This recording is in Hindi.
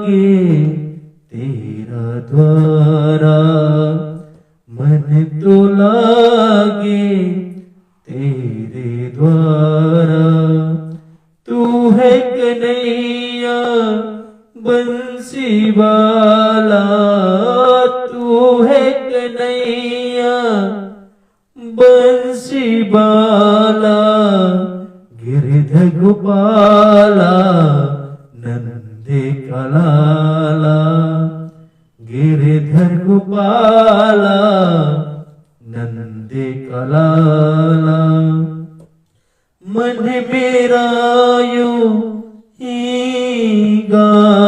लागे तेरा द्वारा, मन तो लागे तेरे द्वारा। तू है कन्हैया बंसी वाला, तू है कन्हैया बंसी वाला, गिरधर गोपाला नंदे कलाला, गिरधर गोपाला नंदे कलाला। मन मेरा यूं ही गा